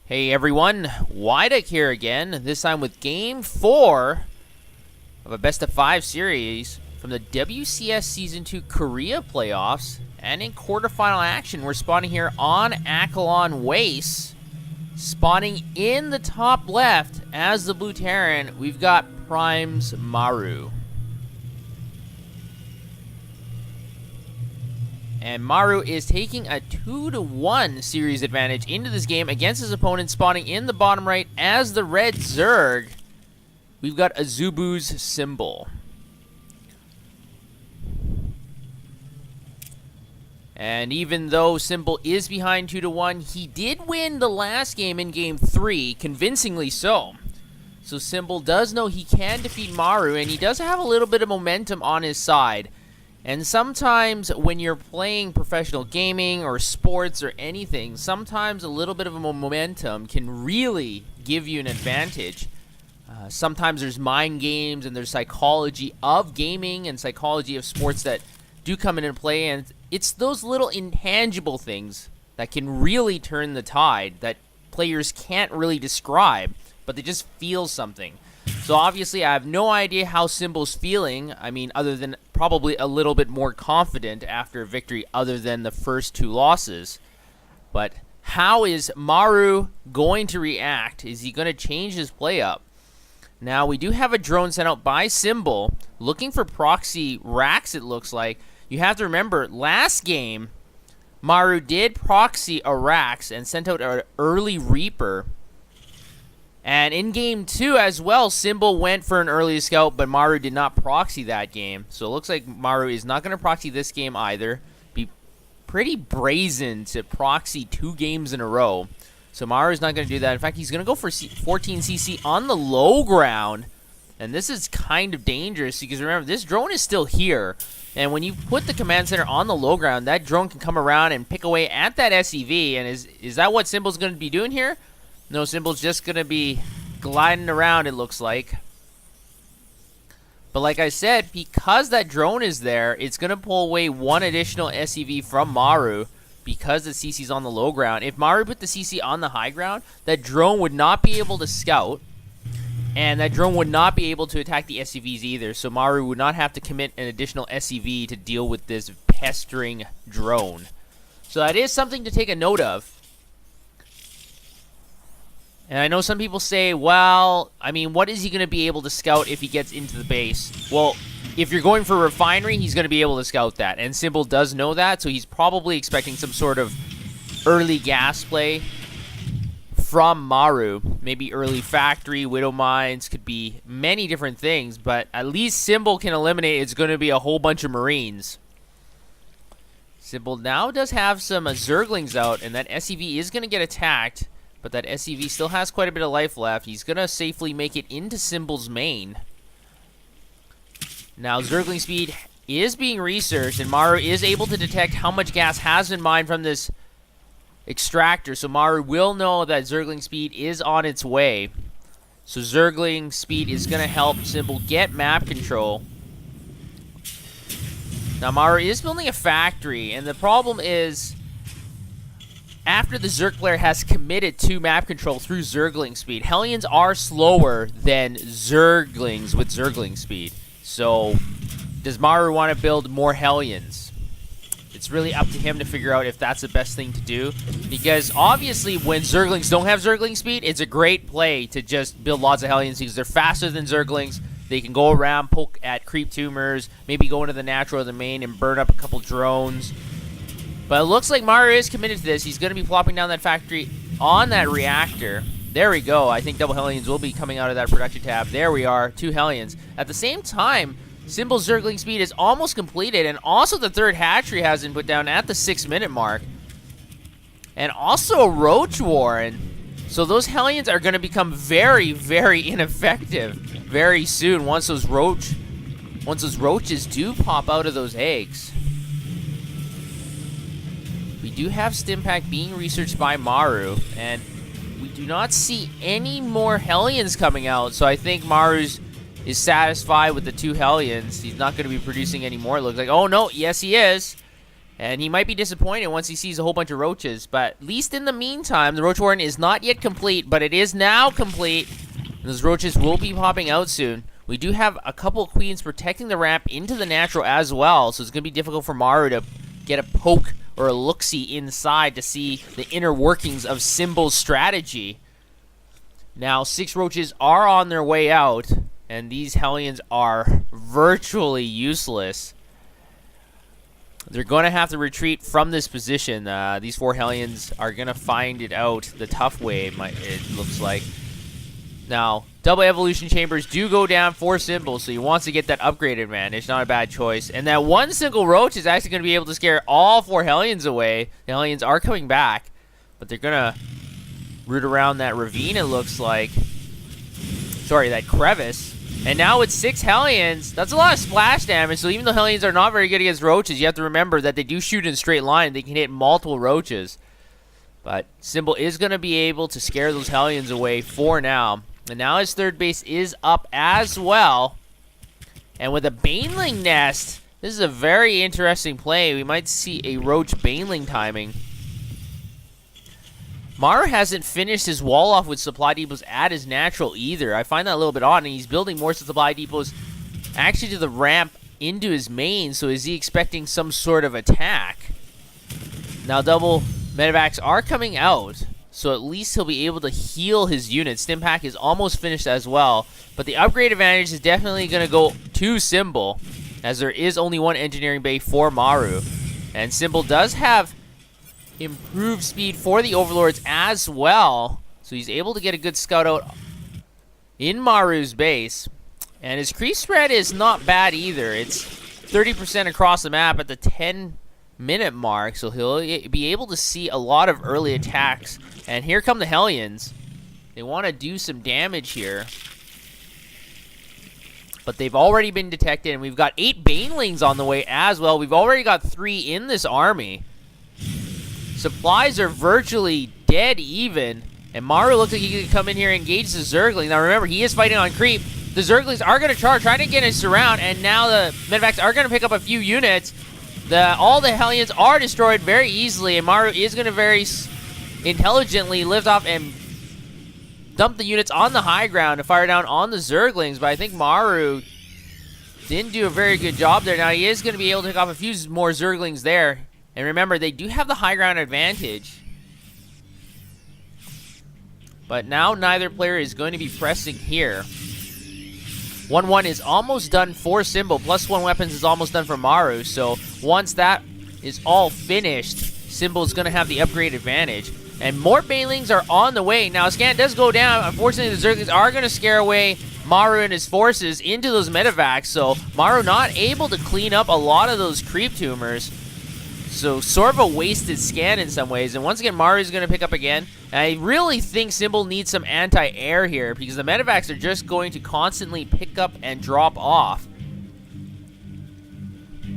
Hey everyone, Wydek here again, this time with Game 4 of a Best of 5 series from the WCS Season 2 Korea playoffs. And in quarterfinal action, we're spawning here on Akilon Waste. Spawning in the top left as the Blue Terran, we've got Prime's Maru. And Maru is taking a 2-1 series advantage into this game against his opponent, spawning in the bottom right as the red Zerg. We've got Azubu's Symbol. And even though Symbol is behind 2-1, he did win the last game in Game 3, convincingly so. So Symbol does know he can defeat Maru, and he does have a little bit of momentum on his side. And sometimes when you're playing professional gaming or sports or anything, sometimes a little bit of a momentum can really give you an advantage. Sometimes there's mind games and there's psychology of gaming and psychology of sports that do come into play, and it's those little intangible things that can really turn the tide that players can't really describe, but they just feel something. So obviously I have no idea how Symbol's feeling, I mean, other than probably a little bit more confident after a victory other than the first two losses. But how is Maru going to react? Is he going to change his play up? Now, we do have a drone sent out by Symbol, looking for proxy racks, it looks like. You have to remember, last game, Maru did proxy a racks and sent out an early Reaper. And in Game 2 as well, Symbol went for an early scout, but Maru did not proxy that game. So it looks like Maru is not going to proxy this game either. Be pretty brazen to proxy 2 games in a row. So Maru is not going to do that. In fact, he's going to go for 14 CC on the low ground. And this is kind of dangerous because remember, this drone is still here. And when you put the command center on the low ground, that drone can come around and pick away at that SEV. And is that what Symbol's going to be doing here? No, Symbol's just going to be gliding around, it looks like. But like I said, because that drone is there, it's going to pull away one additional SEV from Maru because the CC's on the low ground. If Maru put the CC on the high ground, that drone would not be able to scout. And that drone would not be able to attack the SCVs either. So Maru would not have to commit an additional SCV to deal with this pestering drone. So that is something to take a note of. And I know some people say, well, I mean, what is he going to be able to scout if he gets into the base? Well, if you're going for refinery, he's going to be able to scout that. And Symbol does know that, so he's probably expecting some sort of early gas play from Maru. Maybe early factory, widow mines, could be many different things. But at least Symbol can eliminate it's going to be a whole bunch of Marines. Symbol now does have some Zerglings out, and that SCV is going to get attacked. But that SCV still has quite a bit of life left. He's going to safely make it into Symbol's main. Now, Zergling speed is being researched, and Maru is able to detect how much gas has been mined from this extractor. So Maru will know that Zergling speed is on its way. So Zergling speed is going to help Symbol get map control. Now, Maru is building a factory, and the problem is, after the Zerg player has committed to map control through Zergling speed, Hellions are slower than Zerglings with Zergling speed. So, does Maru want to build more Hellions? It's really up to him to figure out if that's the best thing to do. Because, obviously, when Zerglings don't have Zergling speed, it's a great play to just build lots of Hellions because they're faster than Zerglings. They can go around, poke at creep tumors, maybe go into the natural or the main and burn up a couple drones. But it looks like Maru is committed to this. He's going to be plopping down that factory on that reactor. There we go. I think double Hellions will be coming out of that production tab. There we are. 2 Hellions. At the same time, Symbol's Zergling speed is almost completed. And also the third hatchery has been put down at the 6-minute mark. And also a Roach Warren. So those Hellions are going to become very, very ineffective very soon once those roaches do pop out of those eggs. We do have Stimpack being researched by Maru, and we do not see any more Hellions coming out, so I think Maru's is satisfied with the 2 Hellions. He's not going to be producing any more, it looks like. Oh, no, yes, he is. And he might be disappointed once he sees a whole bunch of roaches. But at least in the meantime, the Roach Warden is not yet complete, but it is now complete. And those roaches will be popping out soon. We do have a couple of queens protecting the ramp into the natural as well, so it's going to be difficult for Maru to get a poke or a look-see inside to see the inner workings of Symbol's strategy. Now, 6 roaches are on their way out, and these Hellions are virtually useless. They're going to have to retreat from this position. These 4 Hellions are going to find it out the tough way, it looks like. Now, double evolution chambers do go down for Symbol, so he wants to get that upgrade advantage. Not a bad choice. And that one single roach is actually going to be able to scare all 4 Hellions away. The Hellions are coming back, but they're going to root around that ravine, it looks like. Sorry, that crevice. And now with 6 Hellions, that's a lot of splash damage. So even though Hellions are not very good against roaches, you have to remember that they do shoot in a straight line. They can hit multiple roaches. But Symbol is going to be able to scare those Hellions away for now. And now his third base is up as well. And with a Baneling nest, this is a very interesting play. We might see a Roach Baneling timing. Maru hasn't finished his wall off with supply depots at his natural either. I find that a little bit odd, and he's building more supply depots actually to the ramp into his main, so is he expecting some sort of attack? Now double medevacs are coming out, so at least he'll be able to heal his unit. Stimpack is almost finished as well, but the upgrade advantage is definitely going to go to Symbol, as there is only one engineering bay for Maru. And Symbol does have improved speed for the Overlords as well, so he's able to get a good scout out in Maru's base. And his creep spread is not bad either. It's 30% across the map at the 10-minute mark, so he'll be able to see a lot of early attacks. And here come the Hellions. They want to do some damage here, but they've already been detected, and we've got 8 Banelings on the way as well. We've already got 3 in this army. Supplies are virtually dead even, and Maru looks like he could come in here and engage the Zergling. Now remember, he is fighting on creep. The Zerglings are going to charge, trying to get in surround, and now the medevacs are going to pick up a few units. All the Hellions are destroyed very easily, and Maru is going to very intelligently lift off and dump the units on the high ground to fire down on the Zerglings, but I think Maru didn't do a very good job there. Now he is going to be able to pick off a few more Zerglings there. And remember, they do have the high ground advantage. But now neither player is going to be pressing here. 1-1 is almost done for Symbol. +1 weapons is almost done for Maru. So once that is all finished, Symbol is going to have the upgrade advantage. And more Banelings are on the way. Now, a scan does go down. Unfortunately, the Zerglings are going to scare away Maru and his forces into those medevacs. So Maru not able to clean up a lot of those creep tumors. So sort of a wasted scan in some ways. And once again, Maru is going to pick up again. And I really think Symbol needs some anti-air here, because the medevacs are just going to constantly pick up and drop off.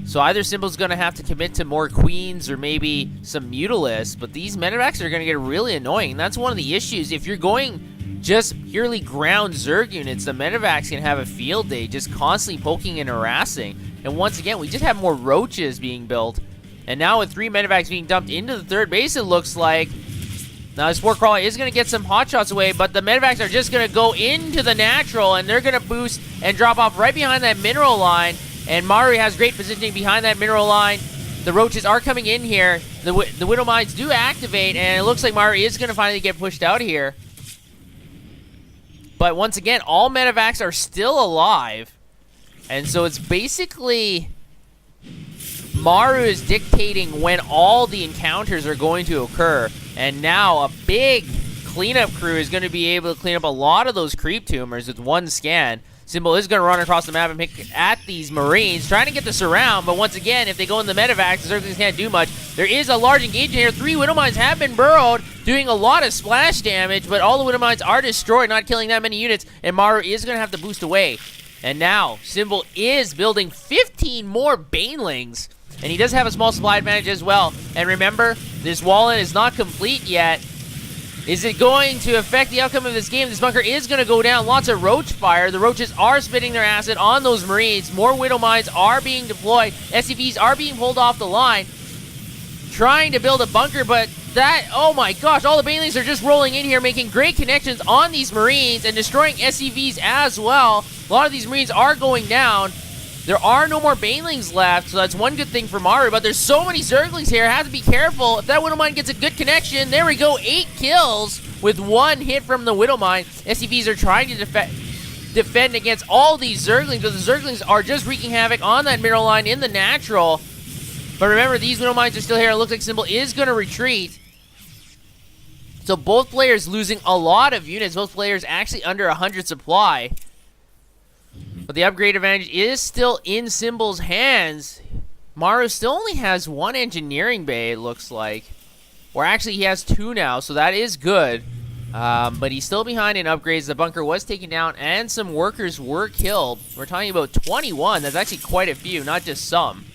So either Symbol's going to have to commit to more queens or maybe some mutalisks, but these medevacs are going to get really annoying. And that's one of the issues. If you're going just purely ground Zerg units, the medevacs can have a field day, just constantly poking and harassing. And once again, we just have more roaches being built. And now with 3 medevacs being dumped into the third base, it looks like. Now the Spore Crawler is going to get some hotshots away, but the medevacs are just going to go into the natural, and they're going to boost and drop off right behind that mineral line. And Maru has great positioning behind that mineral line. The roaches are coming in here. The Widow Mines do activate, and it looks like Maru is going to finally get pushed out here. But once again, all medevacs are still alive. And so it's basically Maru is dictating when all the encounters are going to occur. And now a big cleanup crew is going to be able to clean up a lot of those creep tumors with one scan. Symbol is going to run across the map and pick at these Marines, trying to get the surround, but once again, if they go in the medevacs, the Zerglings can't do much. There is a large engagement here. 3 Widow Mines have been burrowed, doing a lot of splash damage, but all the Widow Mines are destroyed, not killing that many units, and Maru is going to have to boost away. And now, Symbol is building 15 more Banelings, and he does have a small supply advantage as well. And remember, this wall-in is not complete yet. Is it going to affect the outcome of this game? This bunker is going to go down. Lots of roach fire. The roaches are spitting their acid on those Marines. More Widow Mines are being deployed. SCVs are being pulled off the line. trying to build a bunker, but that, oh my gosh, all the banelings are just rolling in here, making great connections on these Marines and destroying SCVs as well. A lot of these Marines are going down. There are no more banelings left, so that's one good thing for Maru, but there's so many Zerglings here, have to be careful. If that Widowmine gets a good connection, there we go, 8 kills with 1 hit from the Widowmine. SCVs are trying to defend against all these Zerglings, but the Zerglings are just wreaking havoc on that middle line in the natural. But remember, these Widowmines are still here. It looks like Symbol is going to retreat. So both players losing a lot of units. Both players actually under 100 supply. But the upgrade advantage is still in Symbol's hands. Maru still only has 1 engineering bay, it looks like. Or actually, he has 2 now, so that is good. But he's still behind in upgrades. The bunker was taken down, and some workers were killed. We're talking about 21. That's actually quite a few, not just some.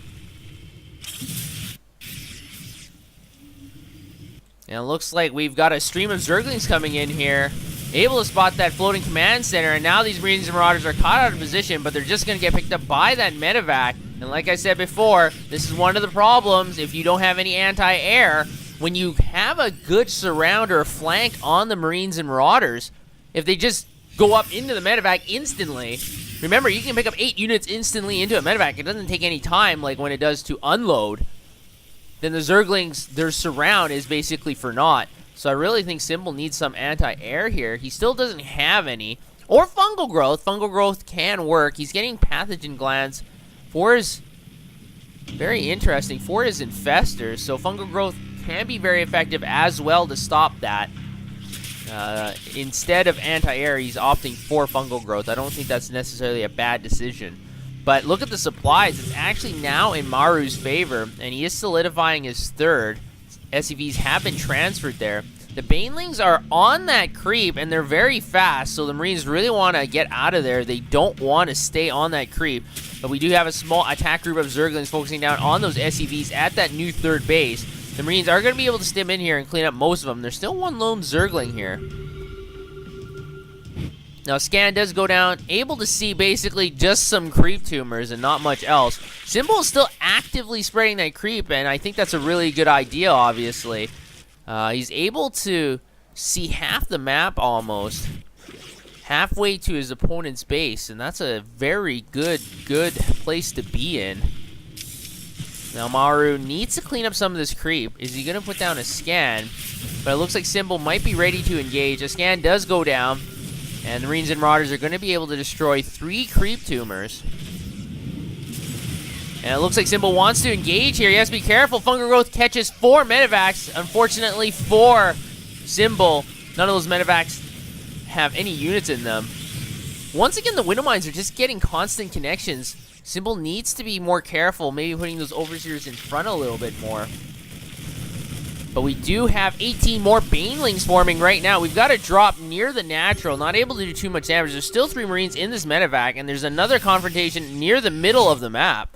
And it looks like we've got a stream of Zerglings coming in here. Able to spot that floating command center, and now these Marines and Marauders are caught out of position, but they're just going to get picked up by that medevac. And like I said before, this is one of the problems if you don't have any anti-air. When you have a good surround or flank on the Marines and Marauders, if they just go up into the medevac instantly, remember, you can pick up 8 units instantly into a medevac. It doesn't take any time like when it does to unload. Then the Zerglings, their surround is basically for naught. So I really think Symbol needs some anti-air here. He still doesn't have any. Or fungal growth. Fungal growth can work. He's getting pathogen glands for his... Very interesting. For his infestors. So fungal growth can be very effective as well to stop that. Instead of anti-air, he's opting for fungal growth. I don't think that's necessarily a bad decision. But look at the supplies. It's actually now in Maru's favor, and he is solidifying his 3rd. SCVs have been transferred there. The Banelings are on that creep, and they're very fast, so the Marines really want to get out of there. They don't want to stay on that creep. But we do have a small attack group of Zerglings focusing down on those SCVs at that new 3rd base. The Marines are going to be able to stim in here and clean up most of them. There's still 1 lone Zergling here. Now, scan does go down, able to see basically just some creep tumors and not much else. Symbol is still actively spreading that creep, and I think that's a really good idea, obviously. He's able to see half the map almost, halfway to his opponent's base, and that's a very good place to be in. Now, Maru needs to clean up some of this creep. Is he going to put down a scan? But it looks like Symbol might be ready to engage. A scan does go down. And the Marines and Marauders are going to be able to destroy 3 creep tumors. And it looks like Symbol wants to engage here. He has to be careful. Fungal growth catches 4 medevacs. Unfortunately for Symbol, none of those medevacs have any units in them. Once again, the Widowmines are just getting constant connections. Symbol needs to be more careful, maybe putting those overseers in front a little bit more. But we do have 18 more Banelings forming right now. We've got to drop near the natural, not able to do too much damage. There's still 3 Marines in this medevac, and there's another confrontation near the middle of the map.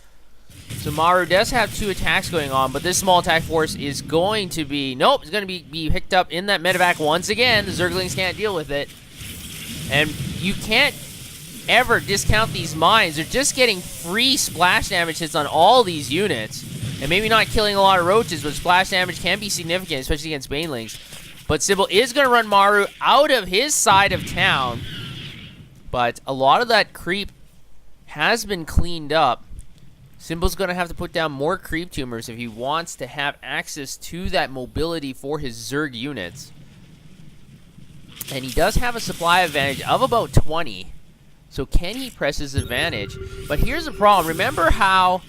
So Maru does have 2 attacks going on, but this small attack force is going to be... Nope, it's going to be picked up in that medevac once again. The Zerglings can't deal with it. And you can't ever discount these mines. They're just getting free splash damage hits on all these units. And maybe not killing a lot of roaches, but splash damage can be significant, especially against Banelings. But Symbol is going to run Maru out of his side of town. But a lot of that creep has been cleaned up. Symbol's going to have to put down more creep tumors if he wants to have access to that mobility for his Zerg units. And he does have a supply advantage of about 20. So can he press his advantage? But here's the problem. Remember how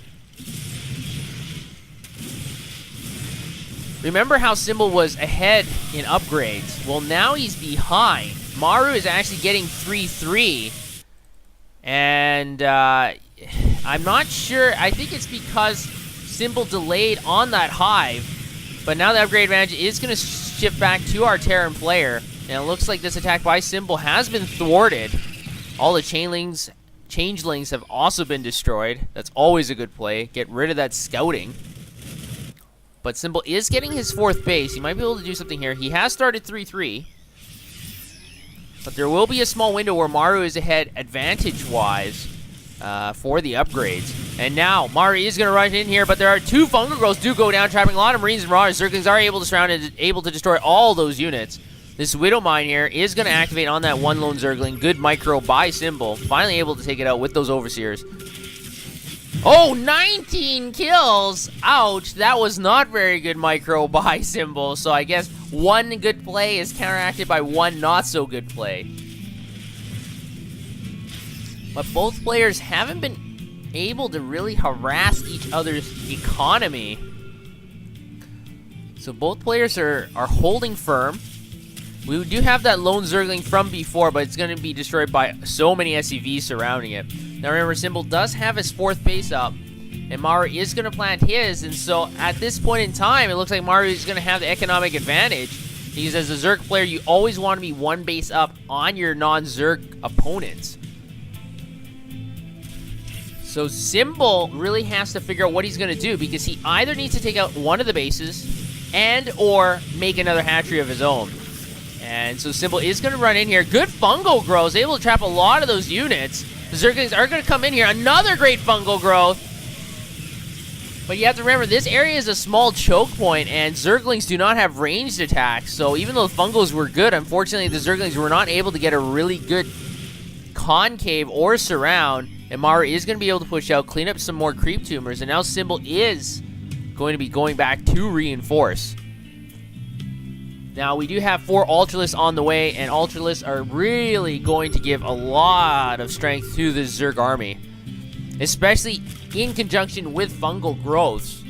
Symbol was ahead in upgrades? Well, now he's behind. Maru is actually getting 3-3. And I'm not sure. I think it's because Symbol delayed on that hive. But now the upgrade advantage is going to shift back to our Terran player. And it looks like this attack by Symbol has been thwarted. All the changelings have also been destroyed. That's always a good play. Get rid of that scouting. But Symbol is getting his 4th base. He might be able to do something here. He has started 3-3. But there will be a small window where Maru is ahead advantage-wise for the upgrades. And now, Maru is going to rush in here, but there are 2 fungal growths do go down, trapping a lot of Marines and Marauders. Zerglings are able to surround and able to destroy all those units. This Widow Mine here is going to activate on that 1 lone Zergling. Good micro by Symbol. Finally able to take it out with those Overseers. Oh, 19 kills! Ouch, that was not very good micro by Symbol. So I guess 1 good play is counteracted by 1 not so good play. But both players haven't been able to really harass each other's economy. So both players are holding firm. We do have that lone Zergling from before, but it's going to be destroyed by so many SCVs surrounding it. Now remember, Symbol does have his 4th base up, and Maru is going to plant his, and so at this point in time, it looks like Maru is going to have the economic advantage, because as a Zerg player, you always want to be 1 base up on your non-Zerg opponents. So Symbol really has to figure out what he's going to do, because he either needs to take out one of the bases and or make another hatchery of his own. And so Symbol is going to run in here. Good fungal growth, able to trap a lot of those units. The Zerglings are going to come in here. Another great fungal growth. But you have to remember, this area is a small choke point, and Zerglings do not have ranged attacks. So even though the fungals were good, unfortunately the Zerglings were not able to get a really good concave or surround. And Maru is going to be able to push out, clean up some more creep tumors, and now Symbol is going to be going back to reinforce. Now, we do have 4 Ultralists on the way, and Ultralists are really going to give a lot of strength to the Zerg army, especially in conjunction with fungal growths.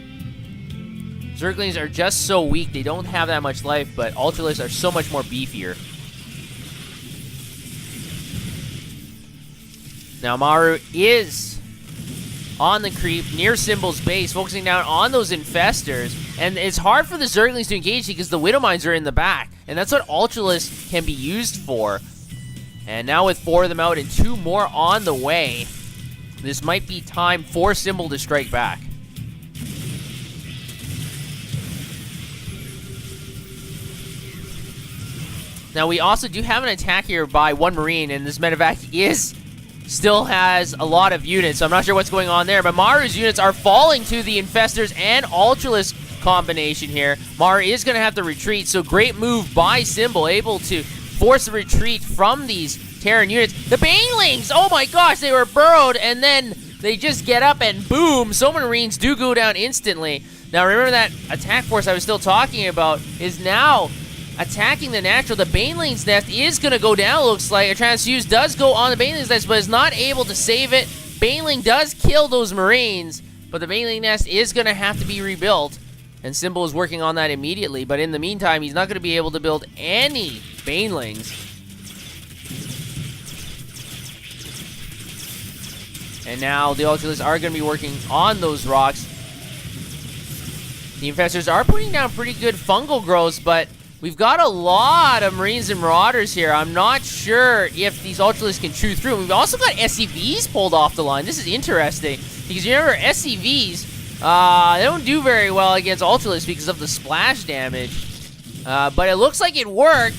Zerglings are just so weak, they don't have that much life, but Ultralists are so much more beefier. Now, Maru is on the creep near Symbol's base, focusing down on those infestors. And it's hard for the Zerglings to engage because the Widow Mines are in the back. And that's what Ultralists can be used for. And now with 4 of them out and 2 more on the way, this might be time for Symbol to strike back. Now, we also do have an attack here by 1 Marine, and this medevac still has a lot of units, so I'm not sure what's going on there. But Maru's units are falling to the Infestors and Ultralist combination here. Maru is going to have to retreat, so great move by Symbol, able to force a retreat from these Terran units. The Banelings, oh my gosh, they were burrowed, and then they just get up and boom, so many Marines do go down instantly. Now remember that attack force I was still talking about is now attacking the natural. The Baneling's nest is going to go down, looks like. A transfuse does go on the Baneling's nest, but is not able to save it. Baneling does kill those Marines, but the Baneling nest is going to have to be rebuilt, and Symbol is working on that immediately. But in the meantime, he's not going to be able to build any Banelings. And now the Ultralists are going to be working on those rocks. The Infestors are putting down pretty good fungal growths, but we've got a lot of Marines and Marauders here. I'm not sure if these Ultralists can chew through. We've also got SCVs pulled off the line. This is interesting, because you remember SCVs, they don't do very well against Ultralists because of the splash damage. But it looks like it worked.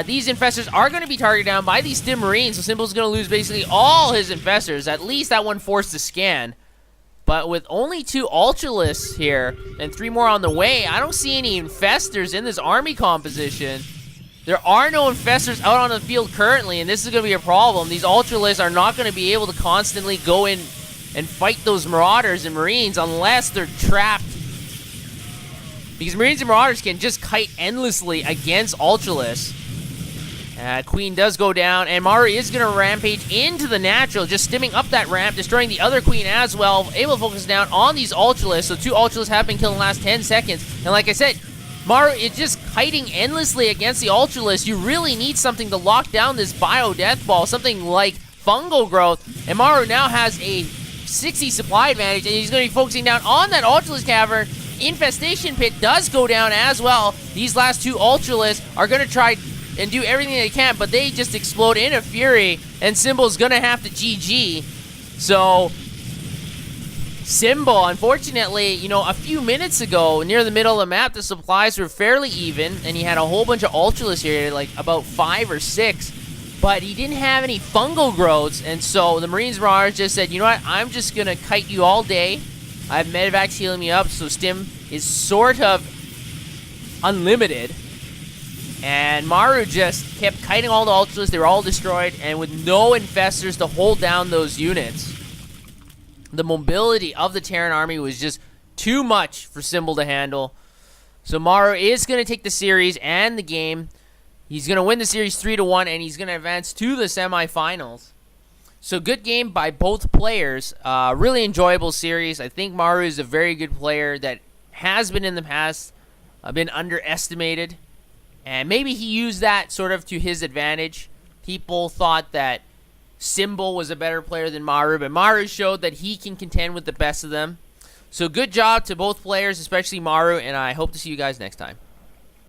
These Infestors are going to be targeted down by these Stim Marines, so Symbol's going to lose basically all his Infestors. At least that one forced to scan. But with only 2 Ultralists here and 3 more on the way, I don't see any Infestors in this army composition. There are no Infestors out on the field currently, and this is going to be a problem. These Ultralists are not going to be able to constantly go in and fight those Marauders and Marines unless they're trapped. Because Marines and Marauders can just kite endlessly against Ultralists. Queen does go down, and Maru is going to rampage into the natural, just stimming up that ramp, destroying the other Queen as well, able to focus down on these Ultralists. So 2 Ultralists have been killed in the last 10 seconds. And like I said, Maru is just kiting endlessly against the Ultralists. You really need something to lock down this bio-death ball, something like fungal growth. And Maru now has a 60 supply advantage, and he's going to be focusing down on that Ultralist cavern. Infestation Pit does go down as well. These last 2 Ultralists are going to try and do everything they can, but they just explode in a fury, and Symbol's gonna have to GG. So Symbol, unfortunately, you know, a few minutes ago, near the middle of the map, the supplies were fairly even, and he had a whole bunch of Ultralists here, like about 5 or 6. but he didn't have any fungal growths, and so the Marines Mirage just said, you know what, I'm just going to kite you all day. I have Medivacs healing me up, so Stim is sort of unlimited. And Maru just kept kiting all the Ultras. They were all destroyed, and with no Infestors to hold down those units, the mobility of the Terran army was just too much for Symbol to handle. So Maru is going to take the series and the game. He's going to win the series 3-1, and he's going to advance to the semifinals. So good game by both players. Really enjoyable series. I think Maru is a very good player that has been in the past, been underestimated. And maybe he used that sort of to his advantage. People thought that Symbol was a better player than Maru, but Maru showed that he can contend with the best of them. So good job to both players, especially Maru, and I hope to see you guys next time.